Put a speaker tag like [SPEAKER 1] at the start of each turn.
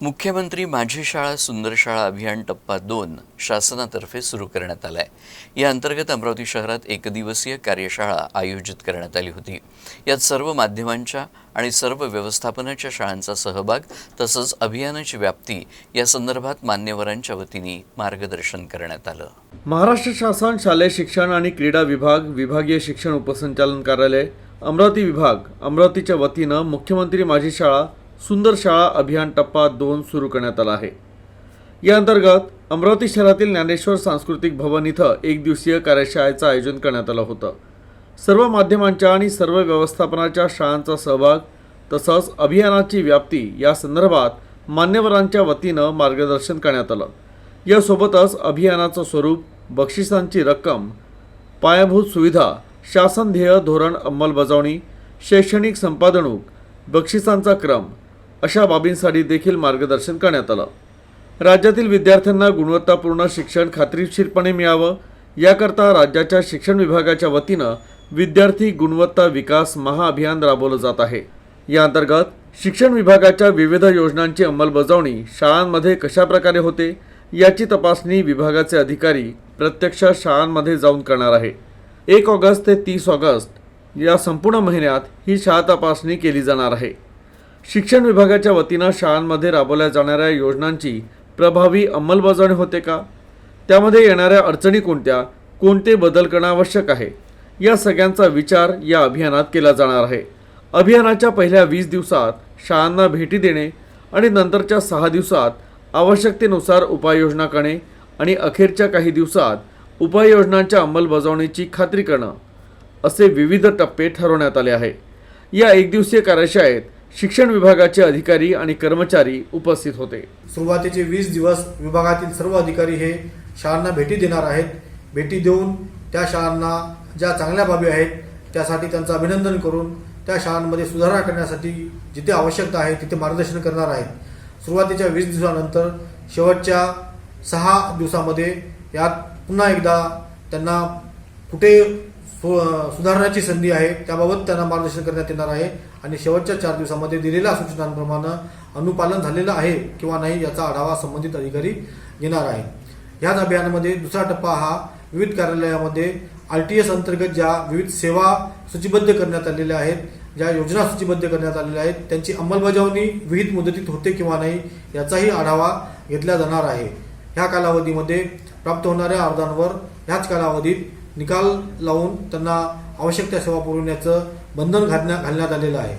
[SPEAKER 1] मुख्यमंत्री माझी शाळा सुंदर शाळा अभियान टप्पा 2 शासनातर्फे सुरू करण्यात आला आहे। या अंतर्गत अमरावती शहरात एकदिवसीय कार्यशाळा आयोजित करण्यात आली होती। यात सर्व माध्यमांच्या आणि सर्व व्यवस्थापनाच्या शाळांचा सहभाग तसंच अभियानाची व्याप्ती या संदर्भात मान्यवरांच्या वतीने मार्गदर्शन करण्यात आलं।
[SPEAKER 2] महाराष्ट्र शासन शालेय शिक्षण आणि क्रीडा विभाग विभागीय शिक्षण उपसंचालन कार्यालय अमरावती विभाग अमरावतीच्या वतीनं मुख्यमंत्री माझी शाळा सुंदर शाळा अभियान टप्पा 2 सुरू करण्यात आला आहे। या अंतर्गत अमरावती शहरातील ज्ञानेश्वर सांस्कृतिक भवन इथं एक दिवसीय कार्यशाळेचं आयोजन करण्यात आलं होतं। सर्व माध्यमांच्या आणि सर्व व्यवस्थापनाच्या शाळांचा सहभाग तसंच अभियानाची व्याप्ती या संदर्भात मान्यवरांच्या वतीनं मार्गदर्शन करण्यात आलं। यासोबतच अभियानाचं स्वरूप, बक्षिसांची रक्कम, पायाभूत सुविधा, शासन ध्येय धोरण अंमलबजावणी, शैक्षणिक संपादनूक, बक्षिसांचा क्रम अशा बाबींसाठी देखील मार्गदर्शन करण्यात आलं। राज्यातील विद्यार्थ्यांना गुणवत्तापूर्ण शिक्षण खात्रीशीरपणे मिळावं याकरता राज्याच्या शिक्षण विभागाच्या वतीनं विद्यार्थी गुणवत्ता विकास महाअभियान राबवलं जात आहे। या अंतर्गत शिक्षण विभागाच्या विविध योजनांची अंमलबजावणी शाळांमध्ये कशा प्रकारे होते याची तपासणी विभागाचे अधिकारी प्रत्यक्ष शाळांमध्ये जाऊन करणार आहे। 1 ऑगस्ट ते 30 ऑगस्ट या संपूर्ण महिन्यात ही शाळा तपासणी केली जाणार आहे। शिक्षण विभागाच्या वतीनं शाळांमध्ये राबवल्या जाणाऱ्या योजनांची प्रभावी अंमलबजावणी होते का, त्यामध्ये येणाऱ्या अडचणी कोणत्या, कोणते बदल करणं आवश्यक आहे, या सगळ्यांचा विचार या अभियानात केला जाणार आहे। अभियानाच्या पहिल्या 20 दिवसात शाळांना भेटी देणे आणि नंतरच्या 6 दिवसात आवश्यकतेनुसार उपाययोजना करणे आणि अखेरच्या काही दिवसात उपाययोजनांच्या अंमलबजावणीची खात्री करणं असे विविध टप्पे ठरवण्यात आले आहे। या एकदिवसीय कार्यशाळेत शिक्षण विभागाचे अधिकारी आणि कर्मचारी उपस्थित होते।
[SPEAKER 3] सुरुवातीचे 20 दिवस विभागातील सर्व अधिकारी हे शाळांना भेटी देणार आहेत। भेटी देऊन त्या शाळांना ज्या चांगल्या बाबी आहेत त्यासाठी त्यांचं अभिनंदन करून त्या शाळांमध्ये सुधारणा करण्यासाठी जिथे आवश्यकता आहे तिथे मार्गदर्शन करणार आहेत। सुरुवातीच्या 20 दिवसानंतर शेवटच्या 6 दिवसामध्ये यात पुन्हा एकदा त्यांना कुठे सुधारण्याची संधी आहे त्याबाबत त्यांना मार्गदर्शन करण्यात येणार आहे आणि शेवटच्या 4 दिवसामध्ये दिलेल्या सूचनांप्रमाणे अनुपालन झालेलं आहे किंवा नाही याचा आढावा संबंधित अधिकारी घेणार आहे। याच अभियानामध्ये दुसरा टप्पा हा विविध कार्यालयामध्ये RTS अंतर्गत ज्या विविध सेवा सूचीबद्ध करण्यात आलेल्या आहेत, ज्या योजना सूचीबद्ध करण्यात आलेल्या आहेत त्यांची अंमलबजावणी विहित मुदतीत होते किंवा नाही याचाही आढावा घेतला जाणार आहे। ह्या कालावधीमध्ये प्राप्त होणाऱ्या अर्जांवर ह्याच कालावधीत निकाल लावून त्यांना आवश्यक त्या सेवा पुरवण्याचं बंधन घालण्यात आलेलं आहे।